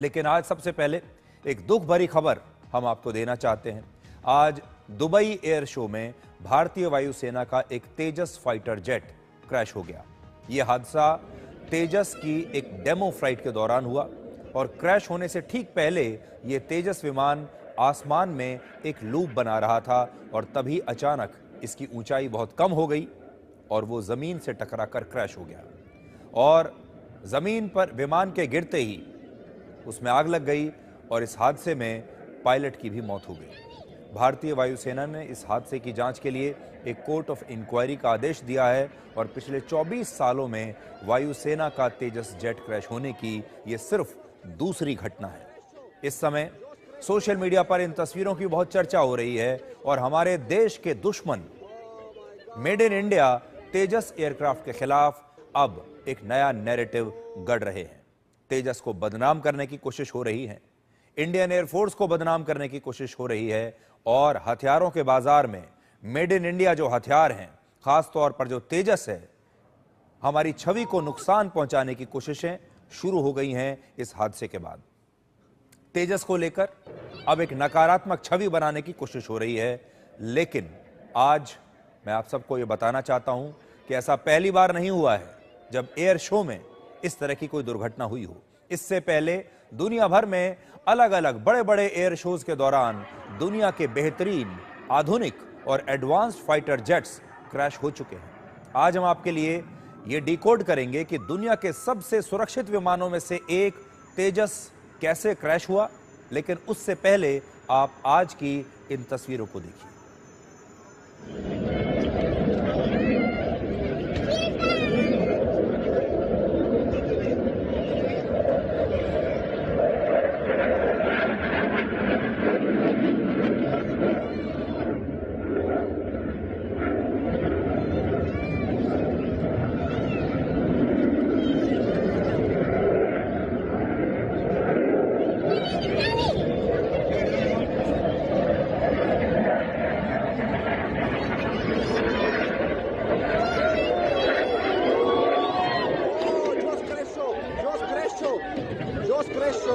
लेकिन आज सबसे पहले एक दुख भरी खबर हम आपको देना चाहते हैं। आज दुबई एयर शो में भारतीय वायुसेना का एक तेजस फाइटर जेट क्रैश हो गया। यह हादसा तेजस की एक डेमो फ्लाइट के दौरान हुआ और क्रैश होने से ठीक पहले यह तेजस विमान आसमान में एक लूप बना रहा था और तभी अचानक इसकी ऊंचाई बहुत कम हो गई और वो जमीन से टकराकर क्रैश हो गया और जमीन पर विमान के गिरते ही उसमें आग लग गई और इस हादसे में पायलट की भी मौत हो गई। भारतीय वायुसेना ने इस हादसे की जांच के लिए एक कोर्ट ऑफ इंक्वायरी का आदेश दिया है और पिछले 24 सालों में वायुसेना का तेजस जेट क्रैश होने की यह सिर्फ दूसरी घटना है। इस समय सोशल मीडिया पर इन तस्वीरों की बहुत चर्चा हो रही है और हमारे देश के दुश्मन made in India Tejas aircraft के खिलाफ अब एक नया नैरेटिव गढ़ रहे हैं। तेजस को बदनाम करने की कोशिश हो रही है, इंडियन एयरफोर्स को बदनाम करने की कोशिश हो रही है और हथियारों के बाजार में मेड इन इंडिया जो हथियार हैं, खासतौर पर जो तेजस है, हमारी छवि को नुकसान पहुंचाने की कोशिशें शुरू हो गई हैं। इस हादसे के बाद तेजस को लेकर अब एक नकारात्मक छवि बनाने की कोशिश हो रही है, लेकिन आज मैं आप सबको यह बताना चाहता हूं कि ऐसा पहली बार नहीं हुआ है जब एयर शो में इस तरह की कोई दुर्घटना हुई हो। इससे पहले दुनिया भर में अलग अलग बड़े बड़े एयर शोज के दौरान दुनिया के बेहतरीन आधुनिक और एडवांस्ड फाइटर जेट्स क्रैश हो चुके हैं। आज हम आपके लिए ये डिकोड करेंगे कि दुनिया के सबसे सुरक्षित विमानों में से एक तेजस कैसे क्रैश हुआ, लेकिन उससे पहले आप आज की इन तस्वीरों को देखिए।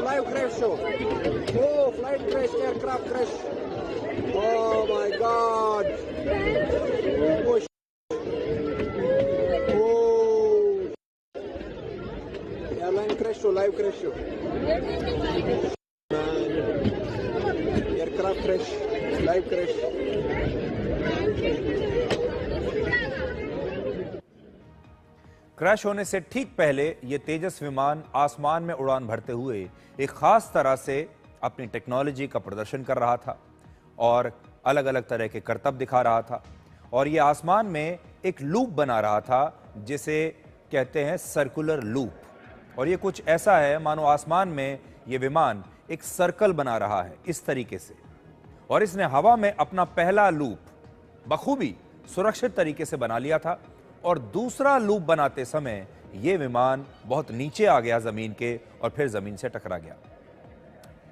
Live crash show. Oh, flight crash, aircraft crash. Oh my God. Oh, oh. Airline crash show, live crash show. Aircraft crash, live crash. Crash होने से ठीक पहले यह तेजस विमान आसमान में उड़ान भरते हुए एक खास तरह से अपनी टेक्नोलॉजी का प्रदर्शन कर रहा था और अलग अलग तरह के करतब दिखा रहा था और यह आसमान में एक लूप बना रहा था जिसे कहते हैं सर्कुलर लूप। और यह कुछ ऐसा है मानो आसमान में यह विमान एक सर्कल बना रहा है इस तरीके से, और इसने हवा में अपना पहला लूप बखूबी सुरक्षित तरीके से बना लिया था और दूसरा लूप बनाते समय यह विमान बहुत नीचे आ गया जमीन के और फिर जमीन से टकरा गया।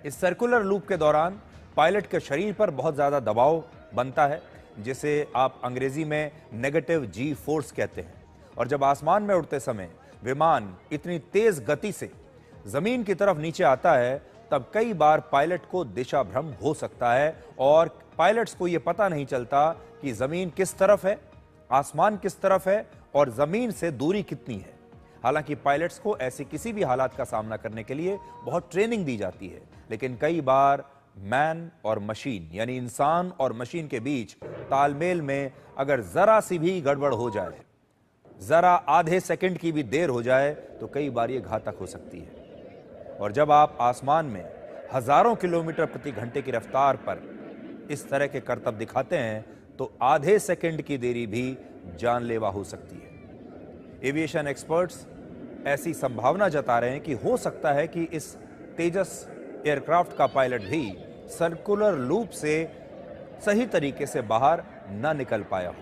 इस सर्कुलर लूप के दौरान पायलट के शरीर पर बहुत ज्यादा दबाव बनता है जिसे आप अंग्रेजी में नेगेटिव जी फोर्स कहते हैं, और जब आसमान में उड़ते समय विमान इतनी तेज गति से जमीन की तरफ नीचे आता है तब कई बार पायलट को दिशा भ्रम हो सकता है और पायलट्स को यह पता नहीं चलता कि जमीन किस तरफ है, आसमान किस तरफ है और जमीन से दूरी कितनी है। हालांकि पायलट्स को ऐसे किसी भी हालात का सामना करने के लिए बहुत ट्रेनिंग दी जाती है, लेकिन कई बार मैन और मशीन यानी इंसान और मशीन के बीच तालमेल में अगर जरा सी भी गड़बड़ हो जाए, जरा आधे सेकंड की भी देर हो जाए तो कई बार ये घातक हो सकती है। और जब आप आसमान में हजारों किलोमीटर प्रति घंटे की रफ्तार पर इस तरह के करतब दिखाते हैं तो आधे सेकंड की देरी भी जानलेवा हो सकती है। एविएशन एक्सपर्ट्स ऐसी संभावना जता रहे हैं कि हो सकता है कि इस तेजस एयरक्राफ्ट का पायलट भी सर्कुलर लूप से सही तरीके से बाहर न निकल पाया हो।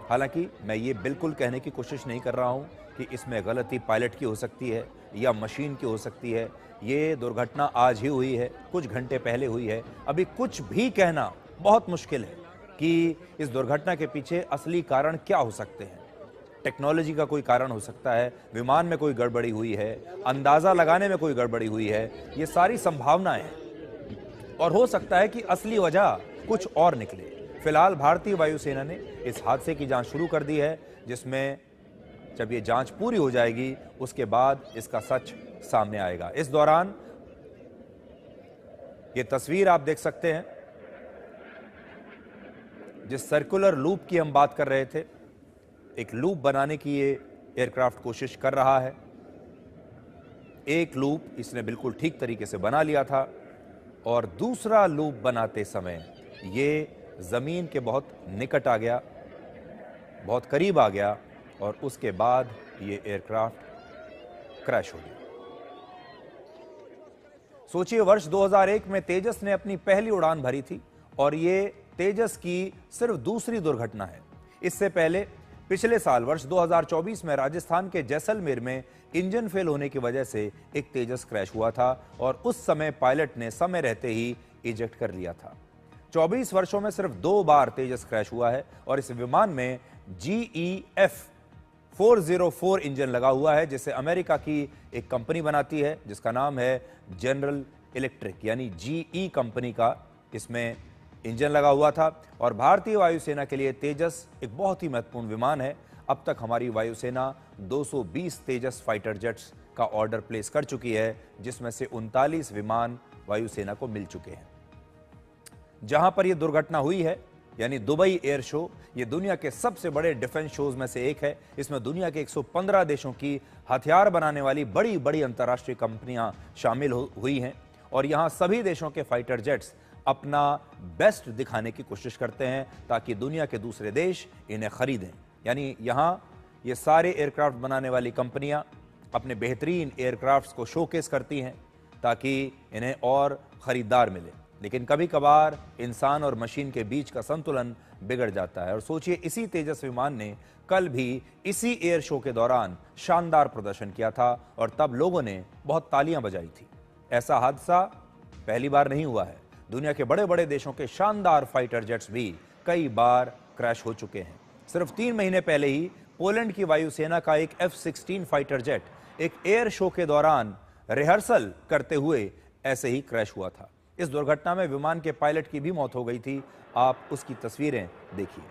हालांकि मैं ये बिल्कुल कहने की कोशिश नहीं कर रहा हूं कि इसमें गलती पायलट की हो सकती है या मशीन की हो सकती है। ये दुर्घटना आज ही हुई है, कुछ घंटे पहले हुई है। अभी कुछ भी कहना बहुत मुश्किल है कि इस दुर्घटना के पीछे असली कारण क्या हो सकते हैं। टेक्नोलॉजी का कोई कारण हो सकता है, विमान में कोई गड़बड़ी हुई है, अंदाजा लगाने में कोई गड़बड़ी हुई है, ये सारी संभावनाएं हैं और हो सकता है कि असली वजह कुछ और निकले। फिलहाल भारतीय वायुसेना ने इस हादसे की जांच शुरू कर दी है, जिसमें जब ये जांच पूरी हो जाएगी उसके बाद इसका सच सामने आएगा। इस दौरान ये तस्वीर आप देख सकते हैं, जिस सर्कुलर लूप की हम बात कर रहे थे, एक लूप बनाने की ये एयरक्राफ्ट कोशिश कर रहा है। एक लूप इसने बिल्कुल ठीक तरीके से बना लिया था और दूसरा लूप बनाते समय ये जमीन के बहुत निकट आ गया, बहुत करीब आ गया और उसके बाद ये एयरक्राफ्ट क्रैश हो गया। सोचिए, वर्ष 2001 में तेजस ने अपनी पहली उड़ान भरी थी और ये तेजस की सिर्फ दूसरी दुर्घटना है। इससे पहले पिछले साल वर्ष 2024 में राजस्थान के जैसलमेर में इंजन फेल होने की वजह से एक तेजस क्रैश हुआ था और उस समय पायलट ने समय रहते ही इजेक्ट कर लिया था। 24 वर्षों में सिर्फ 2 बार तेजस क्रैश हुआ है और इस विमान में GEF 404 इंजन लगा हुआ है, जिसे अमेरिका की एक कंपनी बनाती है जिसका नाम है जनरल इलेक्ट्रिक, यानी GE कंपनी का इसमें इंजन लगा हुआ था। और भारतीय वायुसेना के लिए तेजस एक बहुत ही महत्वपूर्ण विमान है। अब तक हमारी वायुसेना 220 तेजस फाइटर जेट्स का ऑर्डर प्लेस कर चुकी है, जिसमें से 39 विमान वायुसेना को मिल चुके हैं। जहां पर यह दुर्घटना हुई है, यानी दुबई एयर शो, ये दुनिया के सबसे बड़े डिफेंस शोज में से एक है। इसमें दुनिया के 115 देशों की हथियार बनाने वाली बड़ी बड़ी अंतर्राष्ट्रीय कंपनियां शामिल हुई हैं और यहां सभी देशों के फाइटर जेट्स अपना बेस्ट दिखाने की कोशिश करते हैं ताकि दुनिया के दूसरे देश इन्हें खरीदें। यानी यहां ये सारे एयरक्राफ्ट बनाने वाली कंपनियां अपने बेहतरीन एयरक्राफ्ट्स को शोकेस करती हैं ताकि इन्हें और खरीदार मिले। लेकिन कभी कभार इंसान और मशीन के बीच का संतुलन बिगड़ जाता है और सोचिए, इसी तेजस विमान ने कल भी इसी एयर शो के दौरान शानदार प्रदर्शन किया था और तब लोगों ने बहुत तालियां बजाई थी। ऐसा हादसा पहली बार नहीं हुआ है। दुनिया के बड़े बड़े देशों के शानदार फाइटर जेट्स भी कई बार क्रैश हो चुके हैं। सिर्फ 3 महीने पहले ही पोलैंड की वायुसेना का एक F-16 फाइटर जेट एक एयर शो के दौरान रिहर्सल करते हुए ऐसे ही क्रैश हुआ था। इस दुर्घटना में विमान के पायलट की भी मौत हो गई थी। आप उसकी तस्वीरें देखिए।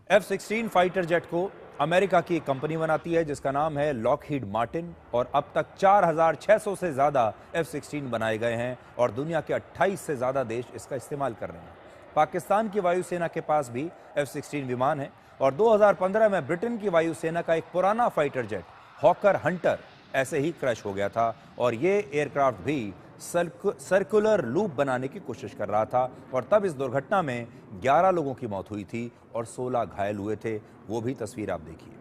F-16 फाइटर जेट को अमेरिका की एक कंपनी बनाती है जिसका नाम है लॉकहीड मार्टिन और अब तक 4,600 से ज्यादा F-16 बनाए गए हैं और दुनिया के 28 से ज्यादा देश इसका इस्तेमाल कर रहे हैं। पाकिस्तान की वायुसेना के पास भी F-16 विमान है और 2015 में ब्रिटेन की वायुसेना का एक पुराना फाइटर जेट हॉकर हंटर ऐसे ही क्रैश हो गया था और ये एयरक्राफ्ट भी सर्कुलर लूप बनाने की कोशिश कर रहा था और तब इस दुर्घटना में 11 लोगों की मौत हुई थी और 16 घायल हुए थे। वो भी तस्वीर आप देखिए।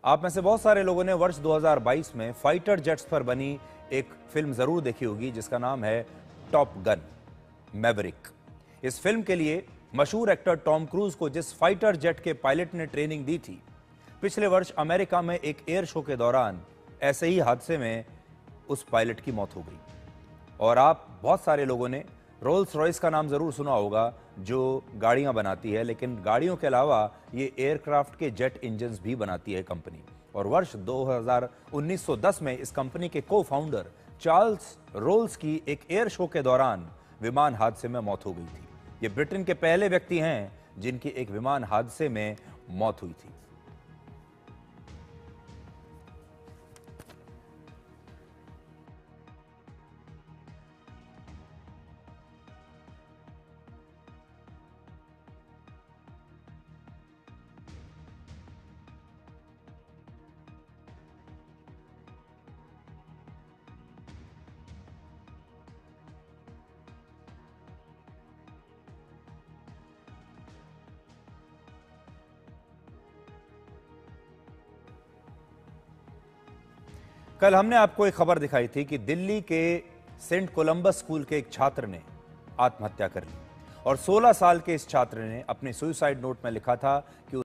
आप में से बहुत सारे लोगों ने वर्ष 2022 में फाइटर जेट्स पर बनी एक फिल्म जरूर देखी होगी जिसका नाम है टॉप गन मैवरिक। इस फिल्म के लिए मशहूर एक्टर टॉम क्रूज को जिस फाइटर जेट के पायलट ने ट्रेनिंग दी थी, पिछले वर्ष अमेरिका में एक एयर शो के दौरान ऐसे ही हादसे में उस पायलट की मौत हो गई। और आप बहुत सारे लोगों ने रोल्स रॉयस का नाम जरूर सुना होगा जो गाड़ियां बनाती है, लेकिन गाड़ियों के अलावा ये एयरक्राफ्ट के जेट इंजन्स भी बनाती है कंपनी। और वर्ष 1910 में इस कंपनी के को फाउंडर चार्ल्स रोल्स की एक एयर शो के दौरान विमान हादसे में मौत हो गई थी। ये ब्रिटेन के पहले व्यक्ति हैं जिनकी एक विमान हादसे में मौत हुई थी। कल हमने आपको एक खबर दिखाई थी कि दिल्ली के सेंट कोलंबस स्कूल के एक छात्र ने आत्महत्या कर ली और 16 साल के इस छात्र ने अपने सुसाइड नोट में लिखा था कि